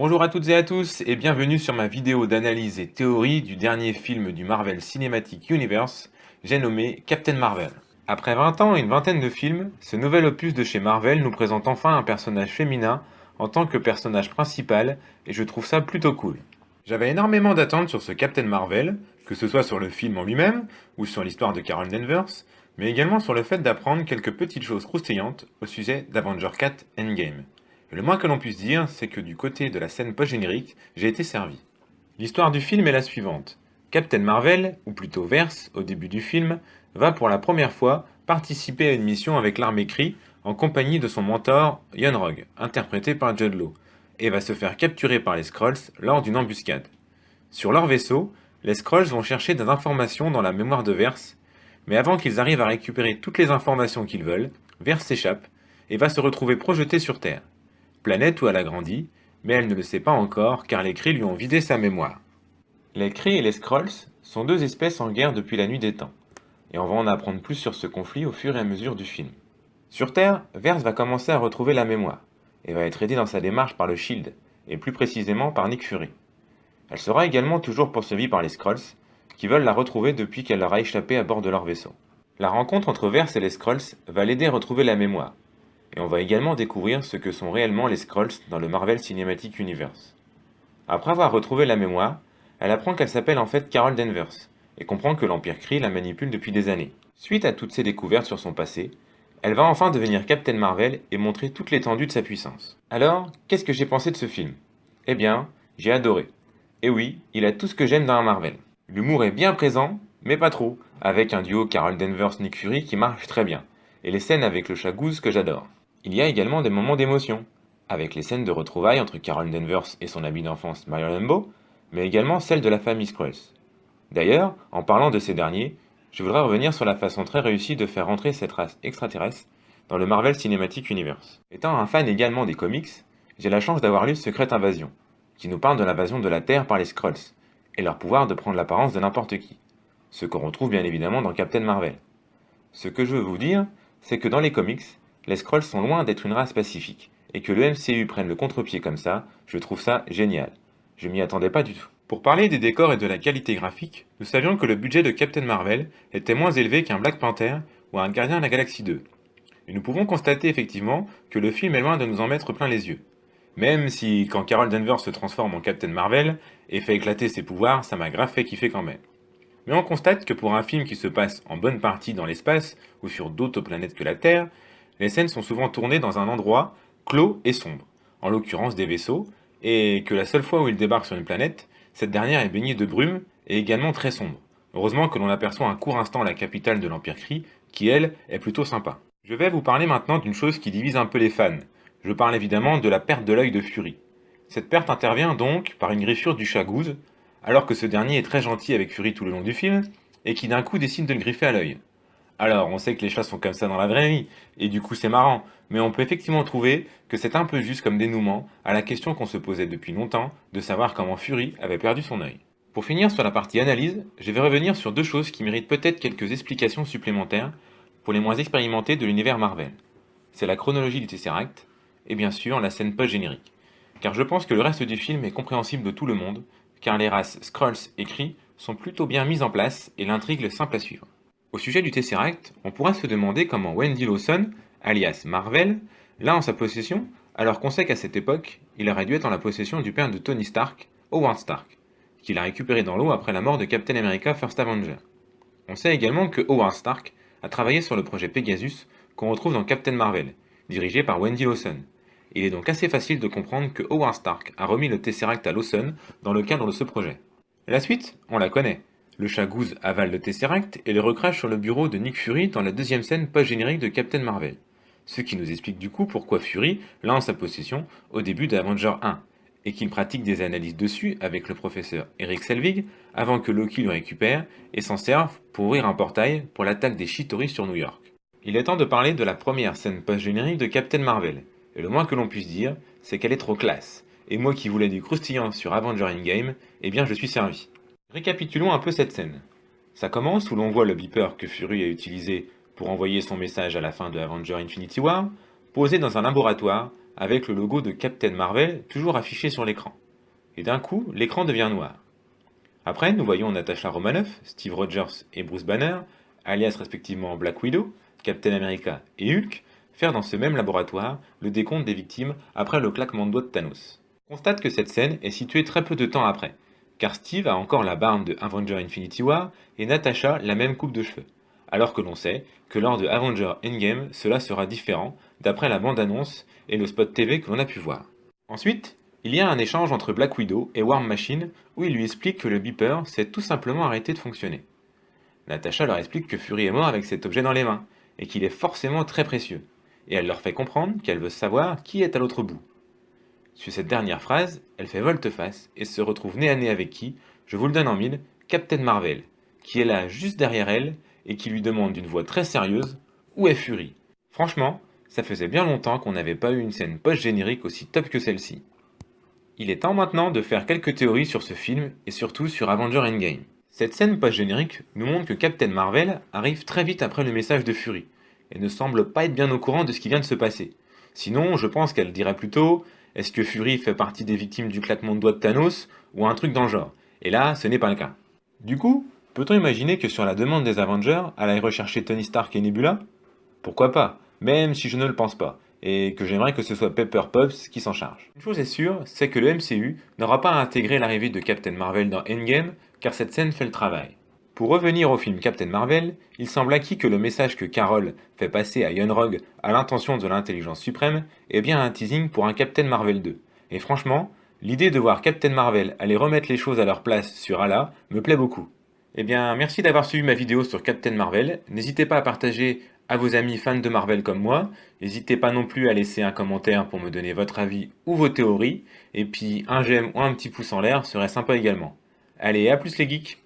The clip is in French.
Bonjour à toutes et à tous et bienvenue sur ma vidéo d'analyse et théorie du dernier film du Marvel Cinematic Universe, j'ai nommé Captain Marvel. Après 20 ans et une vingtaine de films, ce nouvel opus de chez Marvel nous présente enfin un personnage féminin en tant que personnage principal et je trouve ça plutôt cool. J'avais énormément d'attentes sur ce Captain Marvel, que ce soit sur le film en lui-même ou sur l'histoire de Carol Danvers, mais également sur le fait d'apprendre quelques petites choses croustillantes au sujet d'Avengers 4 Endgame. Et le moins que l'on puisse dire, c'est que du côté de la scène post-générique, j'ai été servi. L'histoire du film est la suivante. Captain Marvel, ou plutôt Verse, au début du film, va pour la première fois participer à une mission avec l'armée Kree en compagnie de son mentor Yon-Rogg, interprété par Jude Law, et va se faire capturer par les Skrulls lors d'une embuscade. Sur leur vaisseau, les Skrulls vont chercher des informations dans la mémoire de Verse, mais avant qu'ils arrivent à récupérer toutes les informations qu'ils veulent, Verse s'échappe et va se retrouver projeté sur Terre. Planète où elle a grandi, mais elle ne le sait pas encore car les Kree lui ont vidé sa mémoire. Les Kree et les Skrulls sont deux espèces en guerre depuis la nuit des temps, et on va en apprendre plus sur ce conflit au fur et à mesure du film. Sur Terre, Verse va commencer à retrouver la mémoire, et va être aidée dans sa démarche par le Shield, et plus précisément par Nick Fury. Elle sera également toujours poursuivie par les Skrulls, qui veulent la retrouver depuis qu'elle leur a échappé à bord de leur vaisseau. La rencontre entre Verse et les Skrulls va l'aider à retrouver la mémoire, et on va également découvrir ce que sont réellement les Skrulls dans le Marvel Cinematic Universe. Après avoir retrouvé la mémoire, elle apprend qu'elle s'appelle en fait Carol Danvers, et comprend que l'Empire Kree la manipule depuis des années. Suite à toutes ces découvertes sur son passé, elle va enfin devenir Captain Marvel et montrer toute l'étendue de sa puissance. Alors, qu'est-ce que j'ai pensé de ce film? Eh bien, j'ai adoré. Et oui, il a tout ce que j'aime dans un Marvel. L'humour est bien présent, mais pas trop, avec un duo Carol Danvers-Nick Fury qui marche très bien, et les scènes avec le chat Goose que j'adore. Il y a également des moments d'émotion, avec les scènes de retrouvailles entre Carol Danvers et son amie d'enfance Marion Rambeau, mais également celles de la famille Skrulls. D'ailleurs, en parlant de ces derniers, je voudrais revenir sur la façon très réussie de faire entrer cette race extraterrestre dans le Marvel Cinematic Universe. Étant un fan également des comics, j'ai la chance d'avoir lu Secret Invasion, qui nous parle de l'invasion de la Terre par les Skrulls, et leur pouvoir de prendre l'apparence de n'importe qui, ce qu'on retrouve bien évidemment dans Captain Marvel. Ce que je veux vous dire, c'est que dans les comics, les Skrulls sont loin d'être une race pacifique, et que le MCU prenne le contre-pied comme ça, je trouve ça génial. Je m'y attendais pas du tout. Pour parler des décors et de la qualité graphique, nous savions que le budget de Captain Marvel était moins élevé qu'un Black Panther ou un Gardien de la Galaxie 2. Et nous pouvons constater effectivement que le film est loin de nous en mettre plein les yeux. Même si, quand Carol Danvers se transforme en Captain Marvel et fait éclater ses pouvoirs, ça m'a grave fait kiffer quand même. Mais on constate que pour un film qui se passe en bonne partie dans l'espace ou sur d'autres planètes que la Terre, les scènes sont souvent tournées dans un endroit clos et sombre, en l'occurrence des vaisseaux, et que la seule fois où ils débarquent sur une planète, cette dernière est baignée de brume et également très sombre. Heureusement que l'on aperçoit un court instant la capitale de l'Empire Kree, qui elle est plutôt sympa. Je vais vous parler maintenant d'une chose qui divise un peu les fans. Je parle évidemment de la perte de l'œil de Fury. Cette perte intervient donc par une griffure du chat Goose, alors que ce dernier est très gentil avec Fury tout le long du film, et qui d'un coup décide de le griffer à l'œil. Alors, on sait que les chats sont comme ça dans la vraie vie, et du coup c'est marrant, mais on peut effectivement trouver que c'est un peu juste comme dénouement à la question qu'on se posait depuis longtemps de savoir comment Fury avait perdu son œil. Pour finir sur la partie analyse, je vais revenir sur deux choses qui méritent peut-être quelques explications supplémentaires pour les moins expérimentés de l'univers Marvel. C'est la chronologie du Tesseract, et bien sûr la scène post-générique. Car je pense que le reste du film est compréhensible de tout le monde, car les races Skrulls et Kree sont plutôt bien mises en place et l'intrigue est simple à suivre. Au sujet du Tesseract, on pourra se demander comment Wendy Lawson, alias Marvel, l'a en sa possession, alors qu'on sait qu'à cette époque, il aurait dû être en la possession du père de Tony Stark, Howard Stark, qu'il a récupéré dans l'eau après la mort de Captain America First Avenger. On sait également que Howard Stark a travaillé sur le projet Pegasus qu'on retrouve dans Captain Marvel, dirigé par Wendy Lawson. Il est donc assez facile de comprendre que Howard Stark a remis le Tesseract à Lawson dans le cadre de ce projet. La suite, on la connaît. Le chat Goose avale le Tesseract et le recrache sur le bureau de Nick Fury dans la deuxième scène post-générique de Captain Marvel. Ce qui nous explique du coup pourquoi Fury l'a en sa possession au début d'Avenger 1, et qu'il pratique des analyses dessus avec le professeur Eric Selvig avant que Loki le récupère et s'en serve pour ouvrir un portail pour l'attaque des Chitauri sur New York. Il est temps de parler de la première scène post-générique de Captain Marvel, et le moins que l'on puisse dire, c'est qu'elle est trop classe, et moi qui voulais du croustillant sur Avenger Endgame, eh bien je suis servi. Récapitulons un peu cette scène. Ça commence où l'on voit le beeper que Fury a utilisé pour envoyer son message à la fin de Avenger Infinity War, posé dans un laboratoire avec le logo de Captain Marvel toujours affiché sur l'écran. Et d'un coup, l'écran devient noir. Après, nous voyons Natasha Romanoff, Steve Rogers et Bruce Banner, alias respectivement Black Widow, Captain America et Hulk, faire dans ce même laboratoire le décompte des victimes après le claquement de doigts de Thanos. On constate que cette scène est située très peu de temps après, car Steve a encore la barbe de Avenger Infinity War et Natasha la même coupe de cheveux, alors que l'on sait que lors de Avenger Endgame cela sera différent d'après la bande-annonce et le spot TV que l'on a pu voir. Ensuite, il y a un échange entre Black Widow et War Machine où il lui explique que le beeper s'est tout simplement arrêté de fonctionner. Natasha leur explique que Fury est mort avec cet objet dans les mains, et qu'il est forcément très précieux, et elle leur fait comprendre qu'elle veut savoir qui est à l'autre bout. Sur cette dernière phrase, elle fait volte-face et se retrouve nez à nez avec qui, je vous le donne en mille, Captain Marvel, qui est là juste derrière elle et qui lui demande d'une voix très sérieuse « Où est Fury ?» Franchement, ça faisait bien longtemps qu'on n'avait pas eu une scène post-générique aussi top que celle-ci. Il est temps maintenant de faire quelques théories sur ce film et surtout sur Avenger Endgame. Cette scène post-générique nous montre que Captain Marvel arrive très vite après le message de Fury et ne semble pas être bien au courant de ce qui vient de se passer. Sinon, je pense qu'elle dirait plutôt « Est-ce que Fury fait partie des victimes du claquement de doigts de Thanos ?» ou un truc dans le genre. Et là, ce n'est pas le cas. Du coup, peut-on imaginer que sur la demande des Avengers, elle aille rechercher Tony Stark et Nebula? Pourquoi pas, même si je ne le pense pas, et que j'aimerais que ce soit Pepper Potts qui s'en charge. Une chose est sûre, c'est que le MCU n'aura pas à intégrer l'arrivée de Captain Marvel dans Endgame, car cette scène fait le travail. Pour revenir au film Captain Marvel, il semble acquis que le message que Carol fait passer à Young Rogue à l'intention de l'intelligence suprême est bien un teasing pour un Captain Marvel 2. Et franchement, l'idée de voir Captain Marvel aller remettre les choses à leur place sur Hala me plaît beaucoup. Eh bien, merci d'avoir suivi ma vidéo sur Captain Marvel. N'hésitez pas à partager à vos amis fans de Marvel comme moi. N'hésitez pas non plus à laisser un commentaire pour me donner votre avis ou vos théories. Et puis un j'aime ou un petit pouce en l'air serait sympa également. Allez, à plus les geeks!